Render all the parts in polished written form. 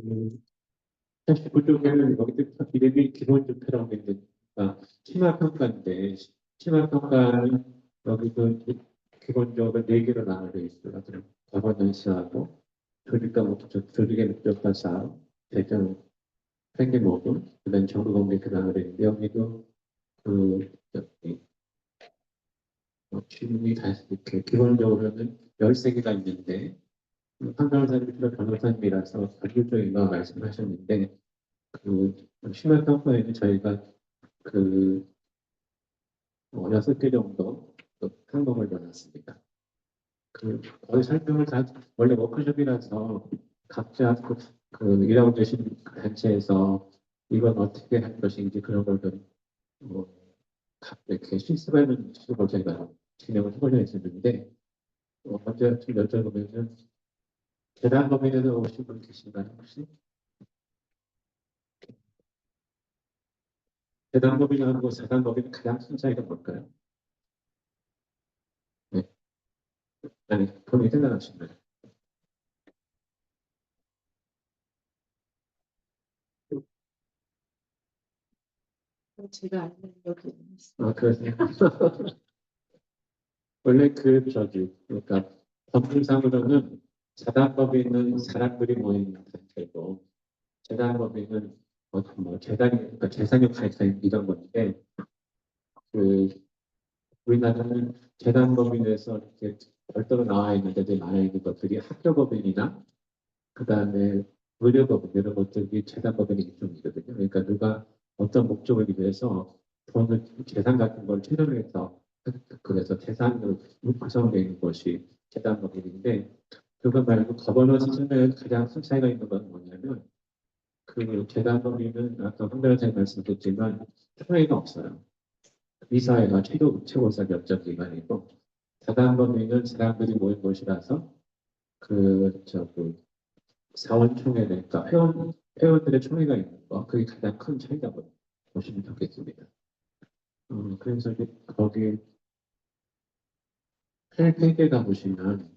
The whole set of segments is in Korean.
음, 사실 그쪽에는 여기부터 이름이 기본주표라고 있으니까 심화평가인데 심화평가는 여기도 기본적으로 네 개로 나눠져 있어요. 그럼 거버넌스하고 조직과 목적, 조직의 목적과 사업, 재정, 회계 모금, 그다음 정부 공개 그 나눠져 있는데 여기도 그 저기 질문이 다 이렇게 기본적으로는 13개가 있는데 한 변호사님과 변호사님이라서 자율적인 거 말씀하셨는데 그 심화 평가에는 저희가 그 6개 정도 또 항목을 넣어놨습니다. 그 거의 설명을 다 원래 워크숍이라서 각자 그 일하고 계신 단체에서 이건 어떻게 할 것인지 그런 걸좀 이렇게 실습하는 식으로 저희가 진행을 해보려 했었는데 먼저 좀 여쭤보면은 계단법에 대해서 오신 분 계신가요 혹시? 계단법이라고 세단법에는 가장 큰 차이가 뭘까요? 네. 아니 본인이 생각하시나요? 제가 알는 여기 아, 그러세요? 원래 그러니까 법률상으로는 재단법인은 사람들이 모인 단체고, 재단법인은 그러니까 재산력 발생 이런 건데, 그, 우리나라는 재단법인에서 이렇게 별도로 나와 있는 데들 많아 있는 것들이 학교법인이나, 그 다음에 의료법인 이런 것들이 재단법인의 일종이거든요. 그러니까 누가 어떤 목적을 위해서 돈을 재산 같은 걸 채널해서 그래서 재산으로 구성되어 있는 것이 재단법인인데 그거 말고 거버넌스 측면에 가장 큰 차이가 있는 건 뭐냐면 그 재단법인은 아까 황 변호사님 말씀드렸지만 총회가 없어요. 이사회가 최고사 결정 기관이고 재단법인은 사람들이 모인 곳이라서 그 사원총회를, 그러니까 회원들의 총회가 있는 거, 그게 가장 큰 차이라고 보시면 좋겠습니다. 그래서 이제 거기 헬페이지에 가보시면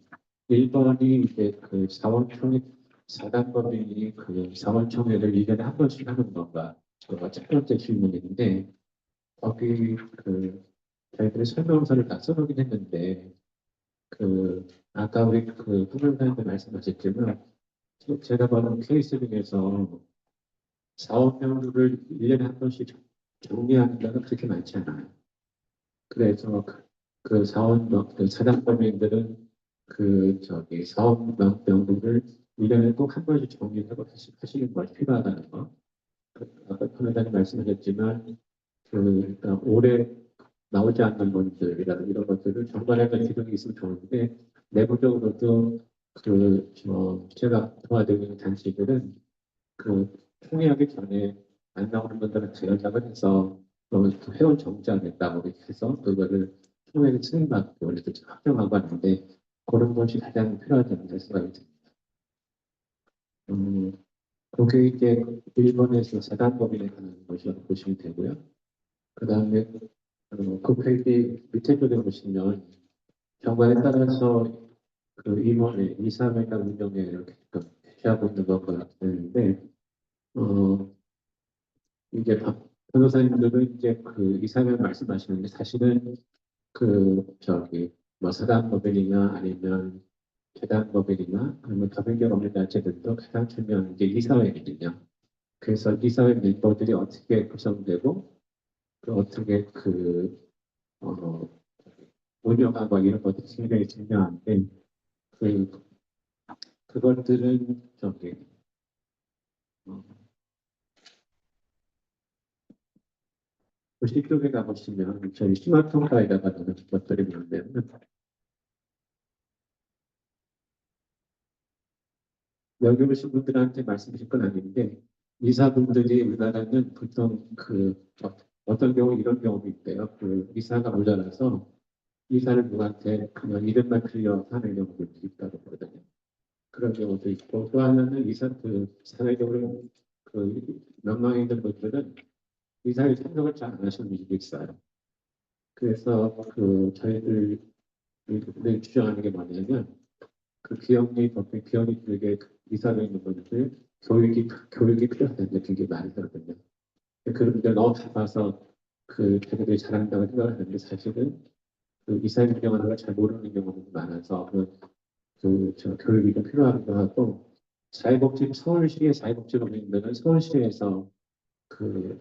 1번이 이제 그 사원총회, 사단법인이 그 사원총회를 1년에 한 번씩 하는 건가, 저가 첫 번째 질문인데, 거기 저희들이 설명서를 다 써놓긴 했는데, 아까 우리 후배님한테 말씀하셨지만, 제가 봐는 케이스 중에서 사업명부를 1년에 한 번씩 정리하는 데는 그렇게 많지 않아요. 그래서 그 사단법인들은 사업명부를 1년에 꼭 한 번씩 정리하고 하시는 것이 필요하다는 거. 아까 편의장님 말씀하셨지만, 그러니까 올해 나오지 않는 것들이라든 이런 것들을 정관하는 기록이 있으면 좋은데, 내부적으로도 제가 도와드리는 단체들은 총회하기 전에 안 나오는 분들한테 연락을 해서 그 회원 정지하겠다고 이렇게 해서 그거를 총회를 승인받고 이렇게 확정하고 하는데 그런 것이 가장 필요하지 않나 생각이 듭니다. 그게 이제 일본에서 사단법인에 관한 것이라고 보시면 되고요. 그 다음에 그 페이지 밑에 쪽에 보시면 정관에 따라서 임원회, 이사회가 운영에 이렇게 대시하고 있는 것과 같은데 이제 변호사님들은 이제 이사회 말씀하시는데 사실은 뭐 사단법인이나 아니면 재단법인이나 아니면 법인결합 단체들도 가장 중요한 게 이사회거든요. 그래서 이사회 멤버들이 어떻게 구성되고 어떻게 어, 운영하고 이런 것들이 굉장히 중요한데 그 그것들은 어, 도시 쪽에 가보시면 저희 심화평가에다가 넣는 것들이 있는데 여기 오신 분들한테 말씀드릴 건 아닌데 이사분들이 우리나라는 보통 어떤 경우 이런 경우도 있대요. 이사가 모자라서 이사를 누구한테 그냥 이름만 빌려 하는 경우도 있다고 그러거든요. 그런 경우도 있고 또 하나는 사회적으로 명망이 있는 분들은 이사에 참석을 잘 안 하시는 분들도 있어요. 그래서 저희들이 주장하는 게 뭐냐면 기업이 들게 이사를 있는 분들 교육이 필요하다는 게 많이 들거든요. 그런 데 너무 바빠서 자기들이 잘한다고 생각하는데 사실은 이사회 운영하는 걸 잘 모르는 경우도 많아서 저 교육이 좀 필요하기도 하고 서울시의 사회복지법인들은 서울시에서 그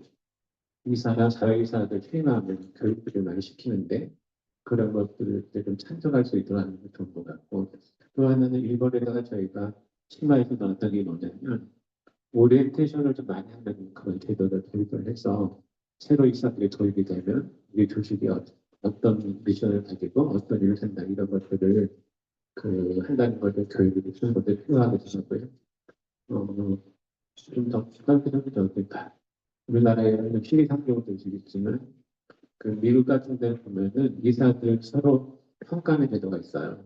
이사나 사회이사들 퇴임하면 교육들을 많이 시키는데 그런 것들을 좀 참석할 수 있도록 하는 게 좋은 것 같고 또 하나는 일본에다가 저희가 심화해서 넣었던 게 뭐냐면 오리엔테이션을 좀 많이 하는 그런 제도를 도입을 해서 새로 이사들이 도입이 되면 우리 조직이 어떤 미션을 가지고 어떤 일을 한다 이런 것들을 한다는 것을 교육을 주는 것들이 필요하게 생각고요. 좀더 추가적인 어떨까? 우리나라에는 시리 상경도 있지만 미국 같은 데 보면은 이사들 서로 평가하는 제도가 있어요.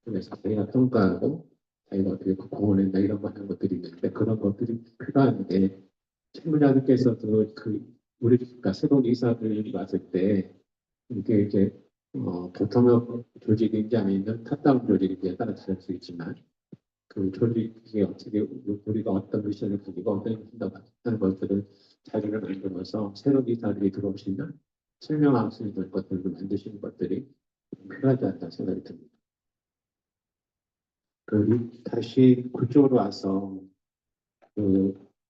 그래서 자기가 평가하고 자기가 어떻게 공헌했나 이런 거 하는 것들이 있는데 그런 것들이 필요한데 신부장님께서도 우리 그러니까 새로운 이사들이 왔을 때 이게 이제 보통의 조직인지 아니면 탑다운 조직인지에 따라 다를 수 있지만 조직이 어떻게 우리가 어떤 미션을 가지고 어떤 일을 한다고 하는 것들을 자료를 만들어서 새로운 이사들이 들어오시면 설명할 수 있는 것들을 만드시는 것들이 필요하지 않다 생각이 듭니다. 다시 그쪽으로 와서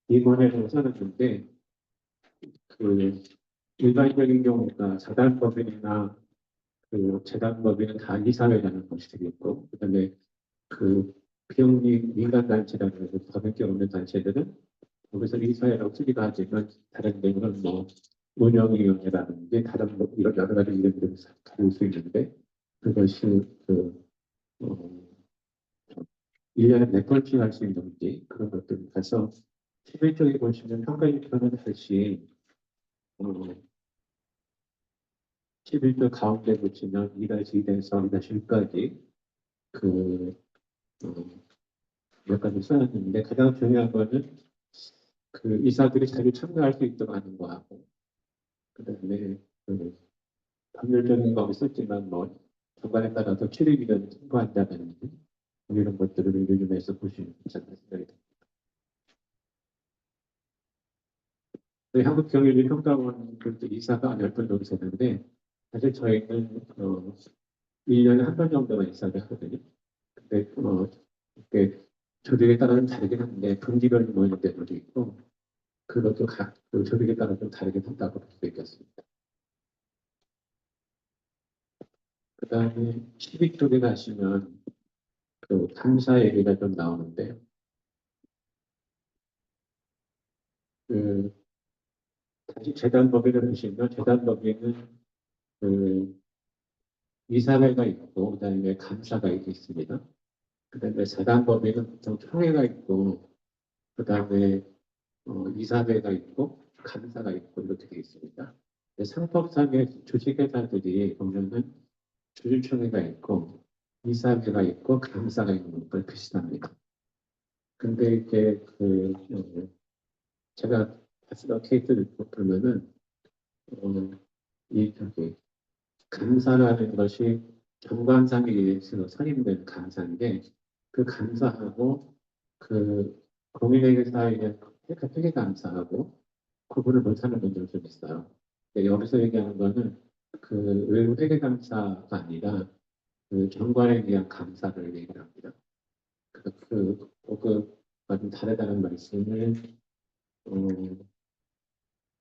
임원회를 써놨는데 일반적인 경우가 사단법인이나 재단법인은 다 이사회라는 것이 되겠고 그다음에 비영리 민간단체라는 해서 법인기 없는 단체들은 거기서 이사회라고 쓰기도 하지만 다른 데는 뭐 운영위원회라든지 다른 이런 여러 가지 이름들을 가질 수 있는데 그것이 어, 1년에 몇 번씩 할 수 있는지 그런 것들을 가서 11쪽에 보시면 평가지표는 다시 11쪽 가운데 보시면 2-2에서 2-1까지 그, 몇 가지 써놨는데 가장 중요한 거는 이사들이 자주 참가할 수 있도록 하는 거하고 그다음에 법률적인 거 있었지만 뭐 정관에 따라서 출입이든 통과한다든지 이런 것들을 요즘에서 보시면 괜찮다 생각이 듭니다. 한국경영진평가원들도 이사가 10번 정도 되는데 사실 저희는 1년에 한 번 정도만 이사를 하거든요. 근데 이렇게 조직에 따라는 다르긴 한데 분기별로 모이는 데도 있고 그것도 조직에 따라 좀 다르긴 한다고 볼 수 있겠습니다. 그 다음에 12쪽에 가시면 감사 얘기가 좀 나오는데요. 다시 재단법인을 보시면 재단법인은 이사회가 있고 그다음에 감사가 있습니다. 그다음에 재단법인은 보통 총회가 있고 그다음에 이사회가 있고 감사가 있고 이렇게 되어 있습니다. 상법상의 조직회사들이 보면은 주주총회가 있고 이사회가 있고 감사가 있는 걸 비슷합니다. 근데 이게 제가 봤던 케이스를 보면은 감사라는 것이 정관상에 의해서 선임된 감사인데 그 감사하고 공인회계 사이의 회계 감사하고 구분을 못하는 분들이 좀 있어요. 여기서 얘기하는 거는 외부 회계 감사가 아니라 정관에 대한 감사를 얘기를 합니다. 그래서 그거가 좀 다르다는 말씀을 어,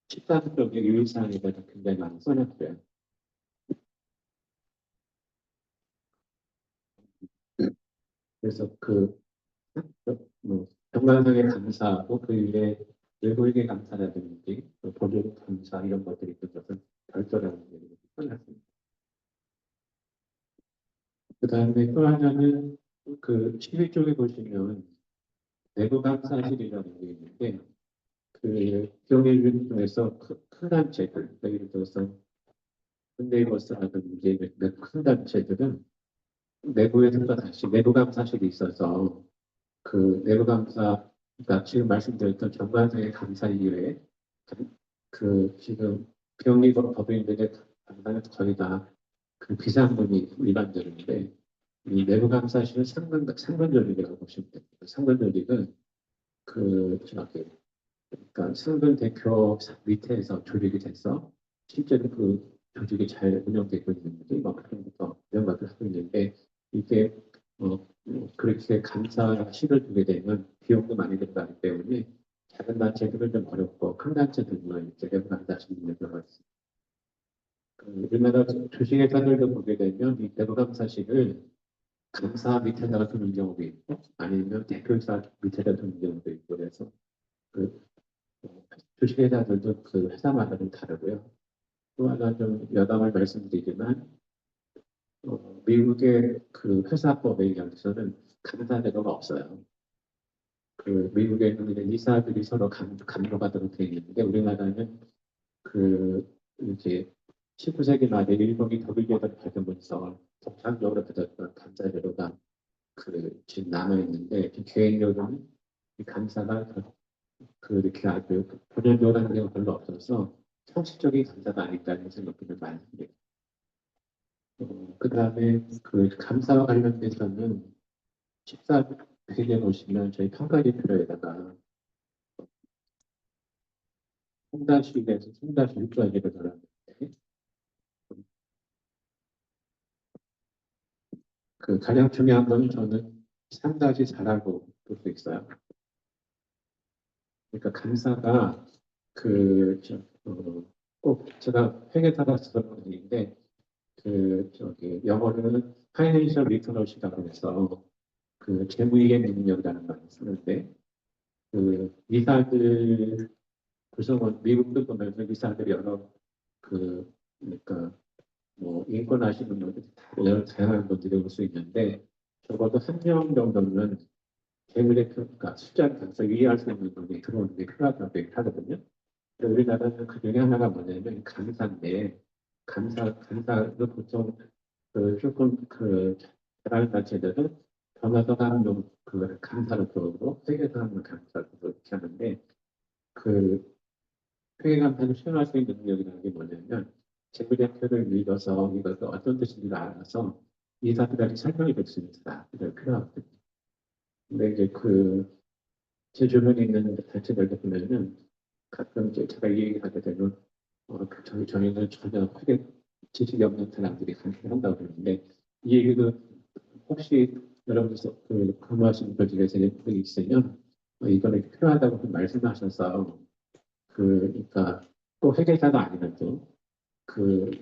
14쪽의 유의사항에다가 굉장히 많이 써놨고요. 그래서 정관상에 감사하고 그 위에 외부에게 감사라든지 법률 감사 이런 것들이 있는 것은 별도라는 얘기를 써놨습니다. 그 다음에 또 하나는 11쪽에 보시면 내부 감사실이라는 게 있는데 기업일 중에서 큰 단체들, 예를 들어서 현대버스라든지 몇 큰 단체들은 내부에서 다시 내부 감사실이 있어서 내부 감사, 그러니까 지금 말씀드렸던 정관상의 감사 이외에 지금 비영리 법인들의 감사는 거의 다 비상금이 일반적인데 이 내부 감사실은 상근 조직이라고 보시면 됩니다. 상근 조직은 저기 그러니까 상근 대표 밑에서 조직이 돼서 실제로 그 조직이 잘 운영되고 있는지 막 그런 것도 이런 것들 하고 있는데 이게 그렇게 감사실을 두게 되면 비용도 많이 들어가기 때문에 작은 단체들은 좀 어렵고 큰 단체들만 이제 내부감사 실무에 들어가 있습니다. 우리나라 조직회사들도 보게 되면 이 내부감사실을 감사 밑에다가 두는 경우도 있고 아니면 대표이사 밑에다 두는 경우도 있고 그래서 그 주식회사들도 그 회사마다 좀 다르고요. 또 하나 좀 여담을 말씀드리지만 미국의 그 회사법에 의해서는 감사 제도가 없어요. 미국에는 이제 이사들이 서로 감독하도록 되어 있는데 우리나라는 그 이제 19세기 말에 일본이 독일계를 받으면서 독창적으로 받았던 감사 제도가 지금 남아 있는데 개인적으로는 이 감사가 이렇게 아주 본연적으로 경우가 별로 없어서 형식적인 감사가 아닐까라는 생각이 좀 많이 듭니다. 그 다음에 그 감사와 관련돼서는 14페이지에 보시면 저희 평가지표에다가 3-1에서 3-6까지를 들었는데 가장 중요한 건 저는 3-4라고 볼 수 있어요. 그러니까 감사가 꼭 제가 회계사가 썼던 분인데 영어로는 파이낸셜 리터러시라고 해서 재무이행 능력이라는 말을 쓰는데 이사들 구성원 미국도 보면서 이사들 여러 그러니까 뭐 인권 하시는 분들 여러 다양한 분들이 올 수 있는데 적어도 한 명 정도는 재무대표 그러니까 숫자를 단서 이해할 수 있는 분이 들어오는 게 필요하다고 얘기하거든요. 우리나라는 그 중에 하나가 뭐냐면 감사인데 감사도 보통 조금 다른 단체들은 변호사 하는 감사를 들어오고 회계사 하는 감사를 이렇게 하는데 회계 감사를 수행할 수 있는 능력이라는 게 뭐냐면 재무제표를 읽어서 이것을 어떤 뜻인지 알아서 이사들한테 설명이 될 수 있는 사람이 필요하거든요. 근데 이제 제 주변에 있는 단체들도 보면은 가끔 이제 제가 이 얘기 하게 되면 저희는 전혀 크게 지식이 없는 사람들이 그렇게 한다고 그러는데 이 얘기도 혹시 여러분께서 근무하시는 조직에서 분이 있으면 이거는 필요하다고 좀 말씀하셔서 그러니까 꼭 회계사가 아니라도 큰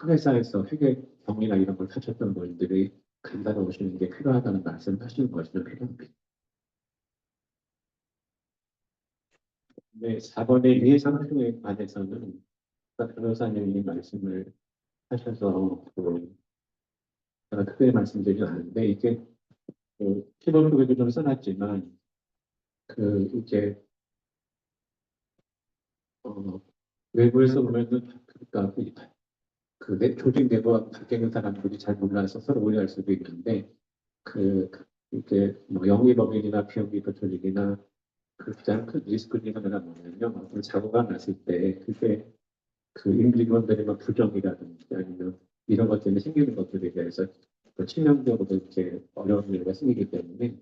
회사에서 회계 경리나 이런 걸 하셨던 분들이 간단히 오시는 게 필요하다는 말씀하시는 것이 좀 필요합니다. 네, 4번의 이해상표에 관해서는 변호사님이 말씀을 하셔서 제가 크게 말씀드리지 않는데 이게 키보드 쪽에도 좀 써놨지만 이게 외부에서 보면은 그러니까 조직 내부와 밖에 있는 사람들이 잘 몰라서 서로 오해할 수도 있는데 이게 뭐 영리법인이나 비영리법 조직이나 가장 큰 리스크 중에 하나가 뭐냐면 어떤 사고가 났을 때 그게 임직원들의 막 부정이라든지 아니면 이런 것 때문에 생기는 것들에 대해서 치명적으로 이렇게 어려운 일가 생기기 때문에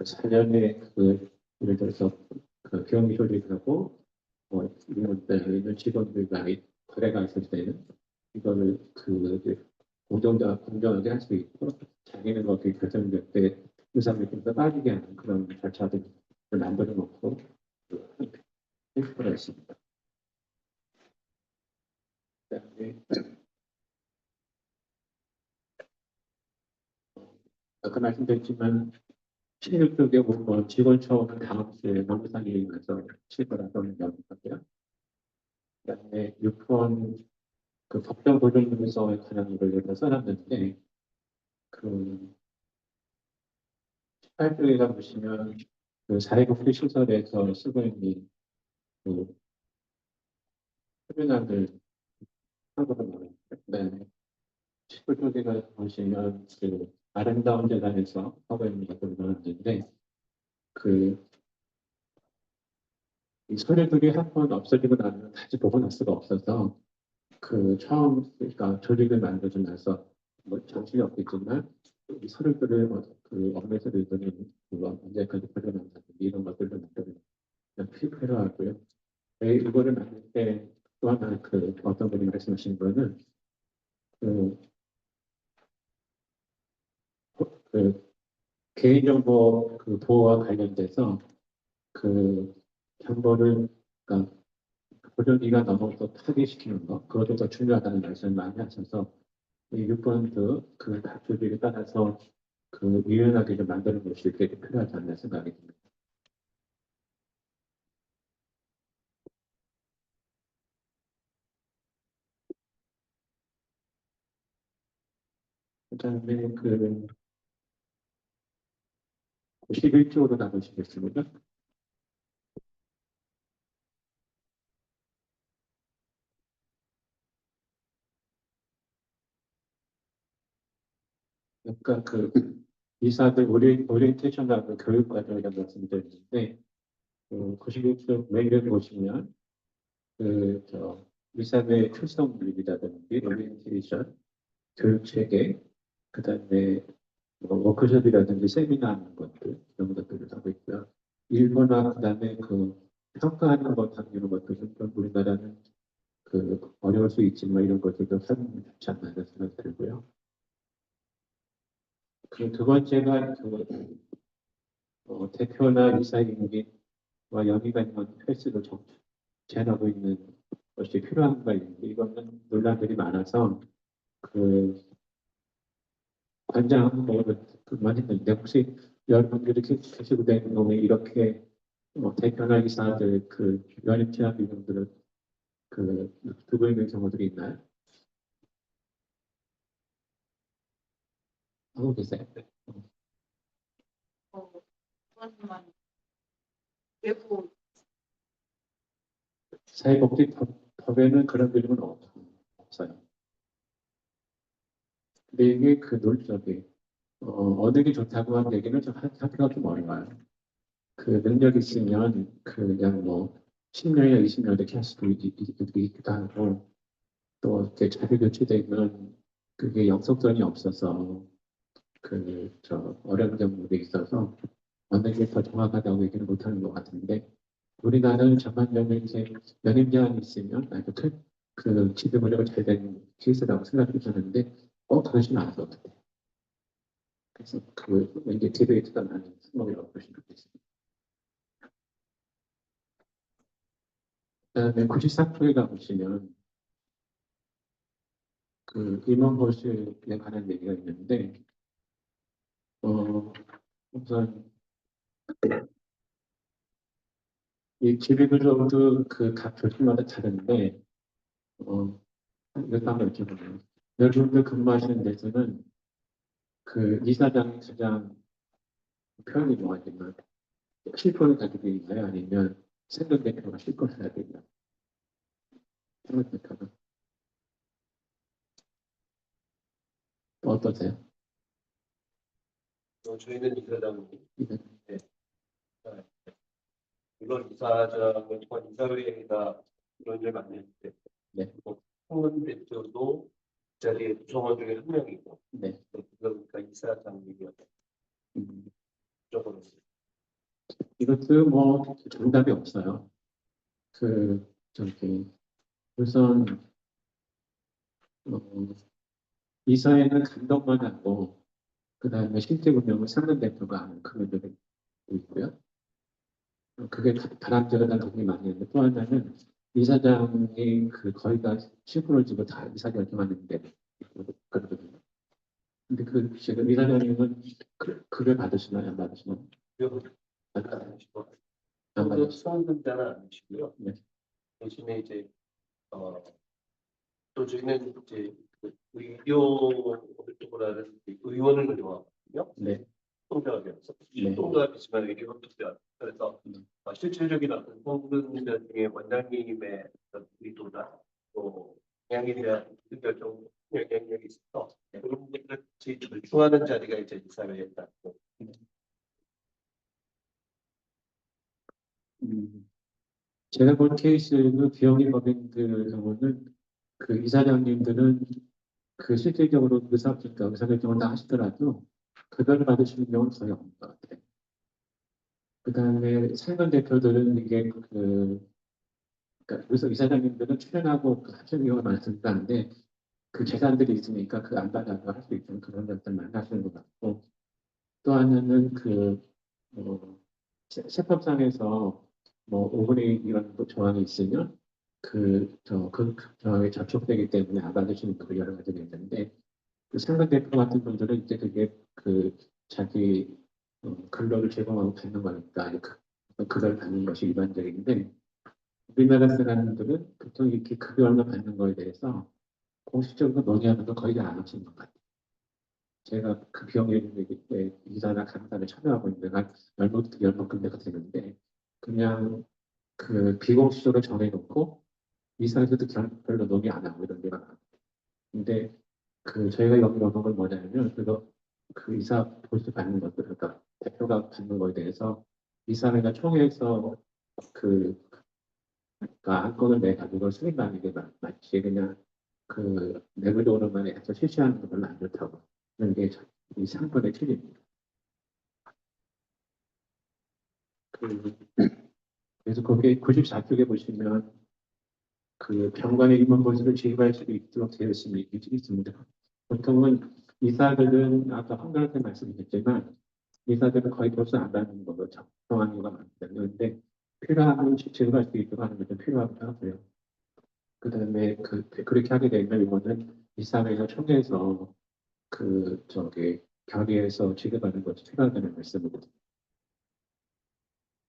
자연의 예를 들어서 비영리 조직하고 이런 직원들과 거래가 있을 때는 이거를 공정하게 할 수 있고 자기는 어떻게 결정될 때 의사결정에서 빠지게 하는 그런 절차들을 만들어 놓고 할 수가 있습니다. 그다음에 아까 말씀드렸지만 16쪽에 보면 직원 처우는 다음 주에 노무사님이 가서 실거라고 얘기하고요. 그다음에 6번 법정 보존문서에 관한 걸 써놨는데 18쪽에 보시면 사회복지 시설에서 쓰고 있는 흡연약을 한국어 말합니다. 그다음에 19쪽에 보시면 아름다운 재단에서 하고 있는 것을 나왔는데 이 서류들이 한 번 없어지고 나면 다시 복원할 수가 없어서 처음 그러니까 조직을 만들고 나서 뭐 정신이 없겠지만 이 서류들을 그 업무에서 이거는 언제까지 벌려놓는다 이런 것들을 만들면 필요하고요. 이거를 만들 때 또 하나 그 어떤 분이 말씀하신 거는 그, 그 개인정보 그 보호와 관련돼서 그 정보를 그러니까 보존기간 넘어서 파기시키는 거 그것도 더 중요하다는 말씀을 많이 하셔서 이 유권도 그 다투기에 따라서 그 유연하게 좀 만드는 것이 되게 필요하지 않나 생각이 듭니다. 그다음에 그 11쪽으로 나누시겠습니다. 그러니까 그 이사들 오리엔테이션하고 교육 과정이라 말씀드렸는데 그 91쪽 메일을 보시면 그저 이사회 출석 률이라든지 오리엔테이션 교육 체계 그다음에 뭐 워크숍이라든지 세미나 하는 것들 이런 것들을 하고 있고요. 일본화 그다음에 그 평가하는 것 하는 것들은 좀 우리나라는 그 어려울 수 있지만 이런 것들도 사용이 좋지 않나 생각이 들고요. 그 두 번째가 그 대표나 이사임기와 연의가 있는 횟수를 제한하고 있는 것이 필요한가 있는데 이거는 논란들이 많아서 그 관장 뭐를 그만했는데 혹시 여러분들이 계시고 되는 경우에 이렇게 대표나 이사들 그 연임 제한 비용들을 그 두고 있는 경우들이 있나요? 하고 계세요? 그것만 외국 사회복지법에는 그런 비용은 없어요. 근데 이게 그 논적이 어느 게 좋다고 하는 얘기는 좀 하기가 좀 어려워요. 그 능력 있으면 그냥 뭐 10년이나 20년 이렇게 할 수도 있기도 하고 또 이렇게 자료 교체되면 그게 영속성이 없어서 저 어려운 경우도 있어서 어느 게 더 정확하다고 얘기를 못하는 것 같은데 우리나라는 전반적으로 이제 연임 제한이 있으면 아주 그 지도 문제가 잘 되는 케이스라고 생각하셨는데 그러진 않아서 어떻게 그래서 그 왠지 디베이트가 많은 수목이라고 보시면 되겠습니다. 그다음에 93%에 가보시면 그 임원 보수에 관한 얘기가 있는데 우선 이 기획으로도 그각 조직마다 다른데 이것도 한번 여쭤보면 여러분들 근무하시는 데서는 그 이사장이 가장 표현이 좋아지만 실권을 가지고 있나요? 아니면 생각 대표가 실권을 가지고 있나요? 생각 대표가 어떠세요? 저희는 이사장이 네. 네. 물론 이사장은 통한 이사회가 이런 일 만드는데 네. 홍은 대표도 그 자리에 구성원 중에 한 명이고 네. 그러니까 이사장님이었죠. 적어요. 이것도 뭐 정답이 없어요. 저기 우선 이사회는 감독만 하고 그다음에 실제 운영을 상근 대표가 하는 그런 데도 있고요. 그게 다람쥐가 돈이 많이 있는데 또 하나는 이사장이 그 거의 다 실권을 쥐고 다 이사 결정하는데 그러거든요. 근데 그 지금 이사장님은 그걸 받으시나요? 안 받으시나요? 안 받으시고 안 받으시고 수험등자는 아니시고요. 네. 대신에 이제 또 저희는 이제 그 의료 활동을 하는 의원을 운영하거든요. 네. 통장을 위해서 네. 통장이지만 의료 투자 그래서 실질적인 어떤 성분들 중에 원장님의 어떤 의도나 또 영향에 대한 결정 영향력이 있어서 그런 부분들을 같이 절충하는 자리가 이제 이사회였다고. 제가 본 케이스는 비영리 법인들 경우는 그 이사장님들은 그 실질적으로 의사결정을 다 하시더라도 급여를 받으시는 경우는 거의 없는 것 같아요. 그다음에 상근 대표들은 이게 그러니까 그래서 이사장님들은 출연하고 하시는 경우가 많습니다. 근데 그 재산들이 있으니까 그 안 받아도 할 수 있는 그런 것들만 하시는 것 같고 또 하나는 세법상에서 뭐 5분의 1 이런 조항이 있으면 그 조항에 저촉되기 때문에 안 받으시는 그 여러 가지가 있는데 그 상근 대표 같은 분들은 이제 그게 자기 근로를 제공하고 받는 거니까 그걸 받는 것이 일반적인데 우리나라 사람들은 보통 이렇게 급여를 받는 거에 대해서 공식적으로 논의하는 거 거의 안 하시는 것 같아요. 제가 그 비용예비이기 때 이사나 강사를 참여하고 있는데 한 열번 군데가 되는데 그냥 그 비공식적으로 정해놓고 이사에서도 별로 논의 안 하고 이런 데가 많아요. 근데 저희가 여기 얻은 건 뭐냐면 그 이사 보수 받는 것들 그러니까 대표가 받는 거에 대해서 이사회가 총회에서 그 그러니까 안건을 내 가지고 승인하는 게 마치 그냥 내부적으로만 해서 실시하는 건 별로 안 좋다고 그런 게 이 상권의 틀입니다. 그, 그래서 거기에 94쪽에 보시면 그 병관의 임원 보수를 지휘할 수 있도록 되어 있습니다. 보통은 이사들은 아까 황교안님 말씀드렸지만 이사들은 거의 벌써 안 받는 걸로 정한 경우가 많습니다. 그런데 필요하면 지급할 수 있도록 하는 것도 필요하기도 하고요. 그다음에 그렇게 하게 되면 이거는 이사회가 총회에서 결의해서 지급하는 것이 필요하다는 말씀입니다.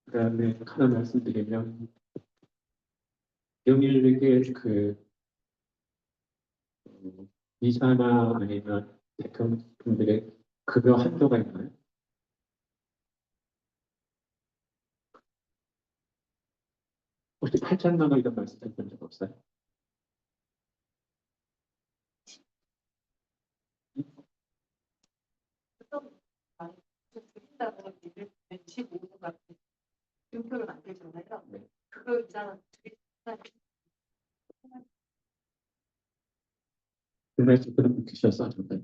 그다음에 하나 말씀드리면 영일에게 이사나 아니면 대표분들의 급여 한도가 있나요? 혹시 8천만 원 이런 말씀드린 적 없어요? 좀 많이 드린다고 얘기를 15분 같은 표를 만들잖아요. 네. 그거 있잖아. 그 말씀 그럼 주셔서 정말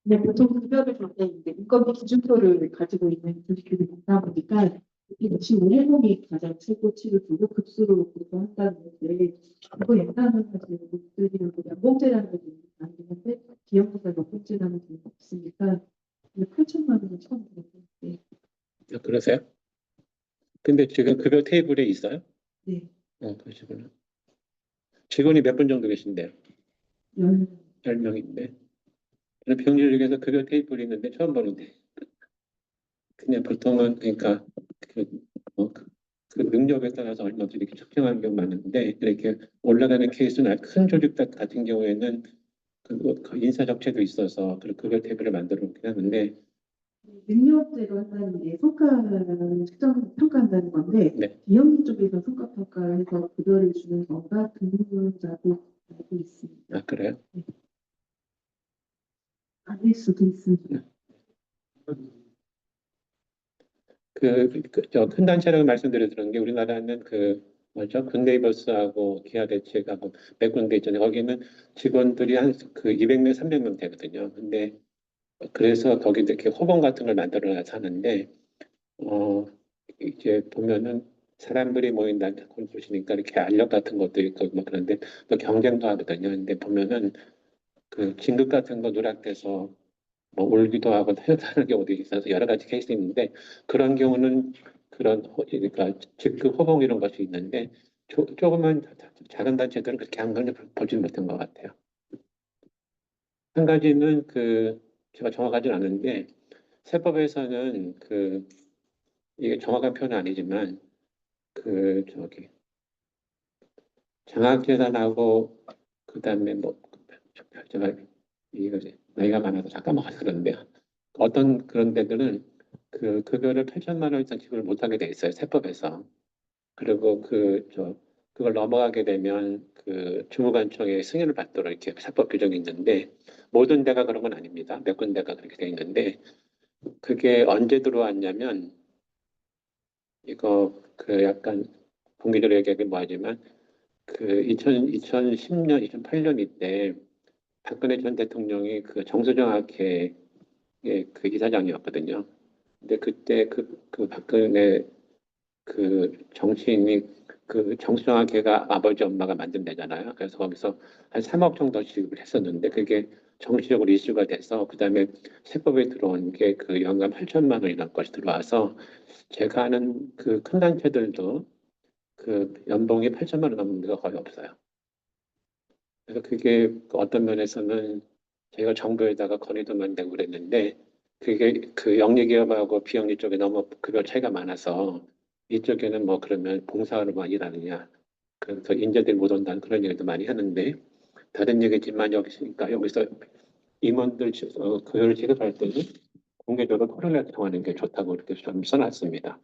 네, 보통 급여를 줄 때 이제 인건비 기준표를 가지고 있는 조직들이 많다 보니까 이 지금 회복이 가장 최고치를 두고 급수로 그렇게 한다는 건데 그거 예산은 사실 목들이는 연봉제라는 게 아니긴 한데 기업보다 연봉제라는 게 없으니까 8천만 원은 처음 들었는데 그러세요? 근데 지금 급여 테이블에 있어요? 네, 그러시구나. 직원이 몇 분 정도 계신데요? 10명 10명인데. 저는 병실에서 급여 테이블이 있는데 처음 보는데. 그냥 보통은 그러니까 그, 그 능력에 따라서 얼마든지 이렇게 측정하는 경우 많은데 이렇게 올라가는 케이스는 큰 조직 같은 경우에는 그 인사 적체도 있어서 그 급여 테이블을 만들어 놓긴 하는데 능력제로 한다는 게 성과를 측정 평가한다는 건데 네. 비영리 쪽에서 성과 평가해서 급여를 주는 경우가 드물다고 알고 있습니다. 그래요? 아닐 수도 있습니다. 큰 단체라고 말씀드렸던 게 우리나라는 뭐죠? 굿네이버스하고 기아대책하고 몇 군데 있잖아요. 거기는 직원들이 한 200명, 300명 되거든요. 근데 그래서 거기 이렇게 호봉 같은 걸 만들어 놔서 하는데 이제 보면은 사람들이 모인다 보시니까 이렇게 알력 같은 것도 있고 뭐 그런데 또 경쟁도 하거든요. 근데 보면은 그 진급 같은 거 누락돼서 뭐 울기도 하고 하는 경우도 있어서 여러 가지 케이스 있는데 그런 경우는 그러니까 직급 호봉 이런 것이 있는데 조그만 작은 단체들은 그렇게 한 걸 보지는 못한 것 같아요. 한 가지는 제가 정확하진 않은데 세법에서는 이게 정확한 표현은 아니지만 저기 장학재단하고 그다음에 뭐 제가 이거 나이가 많아서 잠깐 먹어서 그런데요. 어떤 그런 데들은 급여를 8천만 원 이상 지급을 못하게 돼 있어요. 세법에서. 그리고 그걸 넘어가게 되면 주무관청의 승인을 받도록 이렇게 세법 규정이 있는데 모든 데가 그런 건 아닙니다. 몇 군데가 그렇게 돼 있는데 그게 언제 들어왔냐면 이거 약간 공개적으로 얘기하기 뭐하지만 2010년, 2008년 이때 박근혜 전 대통령이 그 정수정 학회의 그 이사장이었거든요. 근데 그때 그 박근혜 그 정치인이 그 정수정 학회가 아버지 엄마가 만든 데잖아요. 그래서 거기서 한 3억 정도 지급을 했었는데 그게 정치적으로 이슈가 돼서 그다음에 세법에 들어온 게 그 연간 8천만 원이라는 것이 들어와서 제가 아는 그 큰 단체들도 그 연봉이 8천만 원 넘는 데가 거의 없어요. 그래서 그게 그 어떤 면에서는 저희가 정부에다가 건의도 많이 내고 그랬는데 그게 그 영리기업하고 비영리 쪽에 너무 급여 차이가 많아서 이쪽에는 뭐 그러면 봉사로만 일하느냐 그래서 인재들이 못 온다는 그런 얘기도 많이 하는데 다른 얘기지만 그러니까 여기서 임원들 급여를 지급할 때는 공개적으로 토론을 통하는 게 좋다고 이렇게 좀 써놨습니다.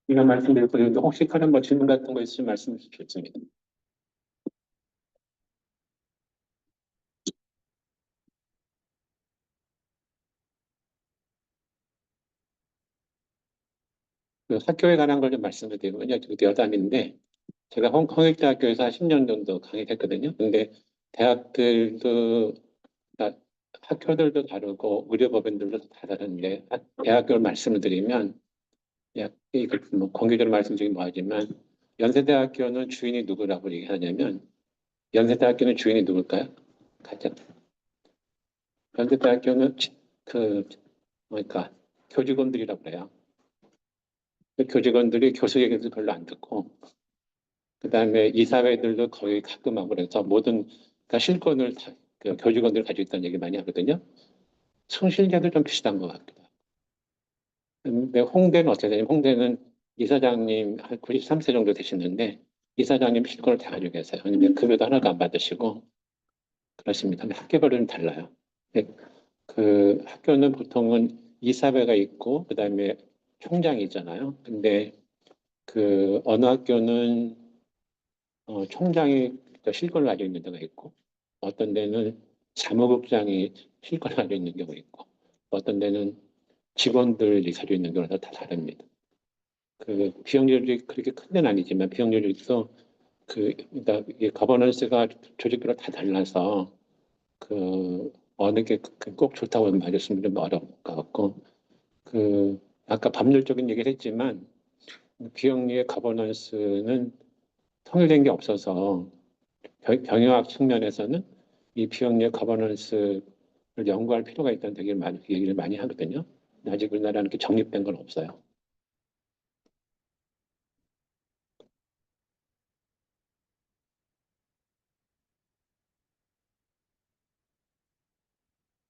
이런 말씀드리고 있는데 혹시 다른 뭐 질문 같은 거 있으면 말씀해 주시겠습니다. 그 학교에 관한 걸 좀 말씀을 드리면요. 저도 여담인데 제가 홍익대학교에서 한 10년 정도 강의했거든요. 근데 대학들도 학교들도 다르고 의료법인들도 다 다른데 대학교를 말씀을 드리면 이거 뭐 공개적으로 말씀드리긴 뭐하지만 연세대학교는 주인이 누구라고 얘기하냐면 연세대학교는 주인이 누굴까요? 가장 연세대학교는 그 뭐니까 교직원들이라고 그래요. 그 교직원들이 교수 얘기도 별로 안 듣고 그다음에 이사회들도 거의 가끔 하고 그래서 모든 그러니까 실권을 다 그 교직원들이 가지고 있다는 얘기 많이 하거든요. 성실계도 좀 비슷한 것 같기도 하고. 근데 홍대는 어떻게 되냐면 홍대는 이사장님 한 93세 정도 되시는데 이사장님 실권을 다 가지고 계세요. 근데 급여도 하나도 안 받으시고 그렇습니다. 근데 학교별로 좀 달라요. 근데 그 학교는 보통은 이사회가 있고 그다음에 총장이 있잖아요. 근데 그 어느 학교는 총장이 실권을 가지고 있는 데가 있고 어떤 데는 사무국장이 실권을 가지고 있는 경우가 있고 어떤 데는 직원들이 가지고 있는 경우가 다 다릅니다. 그 비영리율이 그렇게 큰 데는 아니지만 비영리율도 그러니까 이 거버넌스가 조직별로 다 달라서 그 어느 게 꼭 좋다고 말씀드리면 좀 어려울 것 같고 그 아까 법률적인 얘기를 했지만 비영리의 거버넌스는 통일된 게 없어서 경영학 측면에서는 이 비영리의 거버넌스를 연구할 필요가 있다는 되게 많이 얘기를 많이 하거든요. 아직 우리나라는 이렇게 정립된 건 없어요.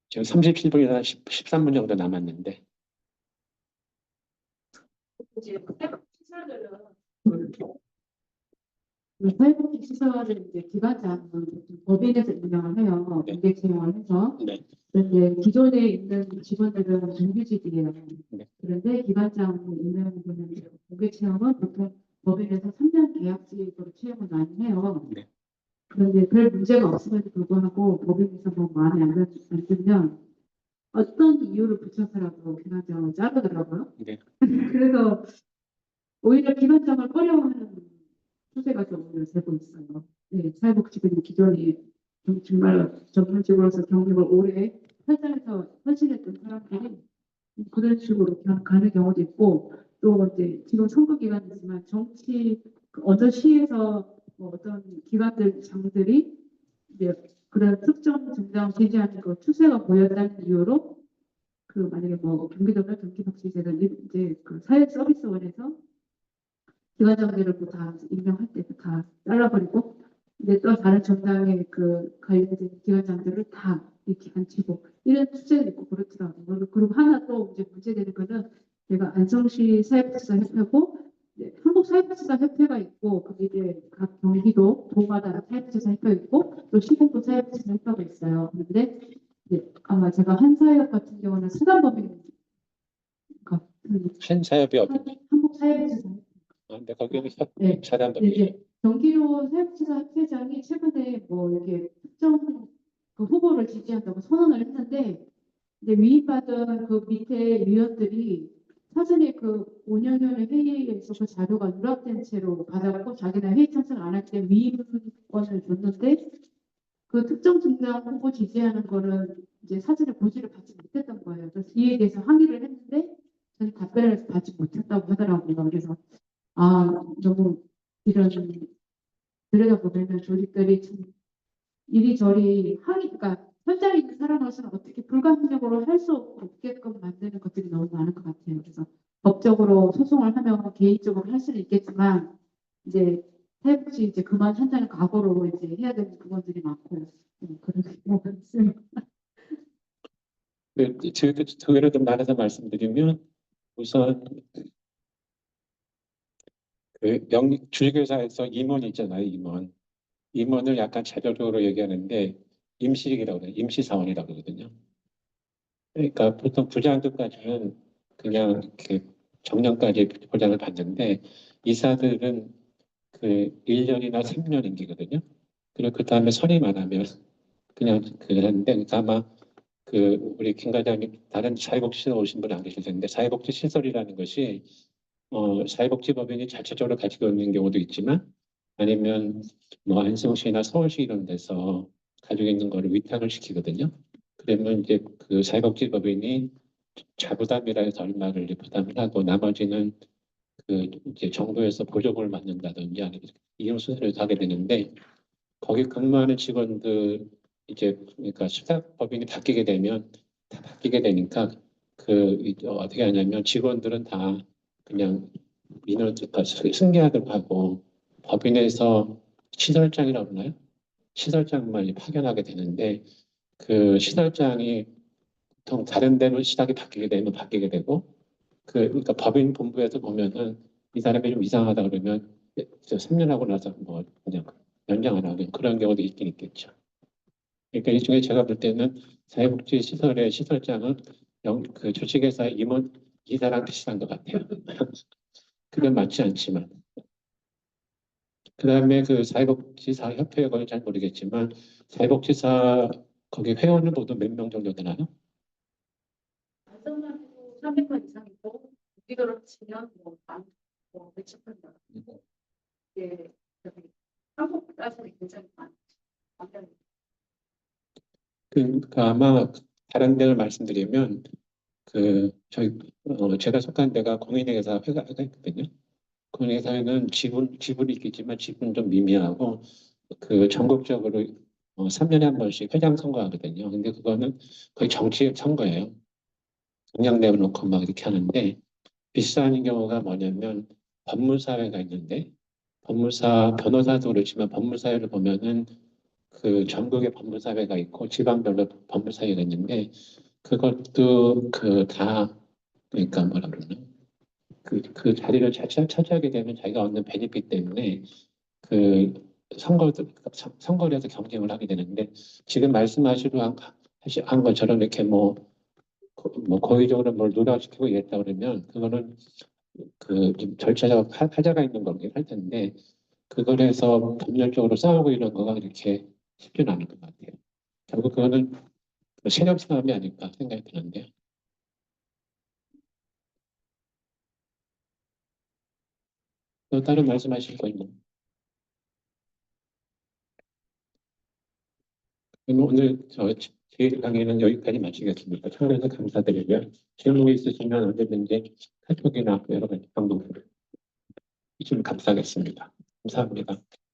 지금 37분이나 13분 정도 남았는데 이제 회복 시설들은 사회복지 시설을 이제 기관장은 법인에서 운영을 해요. 네. 공개 채용을 해서. 네. 그런데 기존에 있는 직원들은 정규직이에요. 네. 그런데 기관장으로 있는 분은 공개 채용은 보통 법인에서 3년 계약직으로 채용을 많이 해요. 네. 그런데 별 문제가 없음에도 불구하고 법인에서 뭐 마음에 안 들면 어떤 이유를 붙여서라도 기관장을 자르더라고요. 네. 그래서 오히려 기관장을 꺼려하는 추세가 좀 오히려 되고 있어요. 네, 사회복지부는 기존에 정말 전문직으로서 경력을 오래 현장에서 헌신했던 사람들이 그런 식으로 그냥 가는 경우도 있고 또 이제 지금 선거 기간이지만 정치 어떤 시에서 뭐 어떤 기관들 장들이 이제 그런 특정 정당 지지하는 그 추세가 보였다는 이유로 그 만약에 뭐 경기도나 경기복지제는 이제 그 사회서비스원에서 기관장들을 다 임명할 때 다 잘라버리고 근데 또 다른 정당의 그 관련된 기관장들을 다 이렇게 앉히고 이런 추세도 있고 그렇더라고요. 그리고 하나 또 이제 문제되는 거는 제가 안성시 사회복지사협회고 한국사회복지사협회가 있고 그게 이제 각 경기도 도마다 사회복지사협회가 있고 또 시군도 사회복지사협회가 있어요. 그런데 아마 제가 한사협 같은 경우는 수단법인 한사협이 한국사회복지사 근데 거기는 네. 사단법이 이제 경기도 사회복지사 협회장이 최근에 뭐 이렇게 특정 그 후보를 지지한다고 선언을 했는데 이제 위임받은 그 밑에 위원들이 사전에 그 5년여의 회의에서 그 자료가 누락된 채로 받았고 자기는 회의 참석 안 할 때 위임권을 줬는데 그 특정 정당 후보 지지하는 거는 이제 사전에 고지를 받지 못했던 거예요. 그래서 이에 대해서 항의를 했는데 저는 답변을 받지 못했다고 하더라고요. 그래서 너무 이런 들여다보면 조직들이 참 이리저리 그러니까 현장에 있는 사람으로서는 어떻게 불가항력으로 할 수 없게끔 만드는 것들이 너무 많은 것 같아요. 그래서 법적으로 소송을 하면 개인적으로 할 수는 있겠지만 이제 사회복지 이제 그만한다는 각오로 이제 해야 되는 부분들이 많고 그런 생각이 있습니다. 제가 그거를 좀 나눠서 말씀드리면 우선 주식회사에서 임원 있잖아요, 임원. 임원을 약간 차별적으로 얘기하는데 임시직이라고 그래요. 임시사원이라고 그러거든요. 그러니까 보통 부장급까지는 그냥 이렇게 정년까지 보장을 받는데 이사들은 그 1년이나 3년 임기거든요. 그리고 그 다음에 선임만 하면 그냥 하는데 그러니까 아마 우리 김 과장님 다른 사회복지시설 오신 분 안 계실 텐데 사회복지 시설이라는 것이 사회복지법인이 자체적으로 가지고 있는 경우도 있지만 아니면 뭐 안성시나 서울시 이런 데서 가지고 있는 거를 위탁을 시키거든요. 그러면 이제 그 사회복지법인이 자부담이라 해서 얼마를 이제 부담을 하고 나머지는 이제 정부에서 보조금을 받는다든지 아니면 이용 수수료를 하게 되는데 거기 근무하는 직원들 이제 그러니까 수사법인이 바뀌게 되면 다 바뀌게 되니까 어떻게 하냐면 직원들은 다 그냥 민원 그러니까 승계하도록 하고 법인에서 시설장이라고 하나요? 시설장만 이제 파견하게 되는데 그 시설장이 보통 다른 데로 시작이 바뀌게 되면 바뀌게 되고 그러니까 법인 본부에서 보면은 이 사람이 좀 이상하다 그러면 3년 하고 나서 뭐 그냥 연장 안 하는 그런 경우도 있긴 있겠죠. 그러니까 이 중에 제가 볼 때는 사회복지 시설의 시설장은 그 주식회사 임원 이사랑 비슷한 것 같아요. 그건 맞지 않지만. 그다음에 그 사회복지사 협회에 관해 잘 모르겠지만 사회복지사 거기 회원은 보통 몇 명 정도 되나요? 달성만 해도 300만 이상이고 우리도로 치면 뭐 몇천 명 이게 저기 한국 따지면 굉장히 많다. 그러니까 아마 다른 데를 말씀드리면 제가 속한 데가 공인회계사 회가 있거든요. 공인회사에는 지분이 있겠지만 지분은 좀 미미하고 전국적으로 3년에 한 번씩 회장 선거하거든요. 근데 그거는 거의 정치 선거예요. 공약 내놓고 막 이렇게 하는데 비슷한 경우가 뭐냐면 법무사회가 있는데 변호사도 그렇지만 법무사회를 보면은 전국에 법무사회가 있고 지방별로 법무사회가 있는데 그것도 그러니까 뭐라 그러나 그 자리를 차지하게 되면 자기가 얻는 베네핏 때문에 그 선거를 해서 경쟁을 하게 되는데 지금 한 것처럼 이렇게 뭐 고의적으로 뭘 누락시키고 이랬다 그러면 그거는 좀 절차적 하자가 있는 거긴 할 텐데 그걸 해서 법률적으로 싸우고 이런 거가 그렇게 쉽지는 않을 것 같아요. 결국 그거는 세력 싸움이 아닐까 생각이 드는데요. 또 다른 말씀하실 거 있나요? 그럼 오늘 제 강의는 여기까지 마치겠습니다. 참여해서 감사드리고요. 질문 있으시면 언제든지 카톡이나 여러 가지 방법으로 주시면 감사하겠습니다. 감사합니다.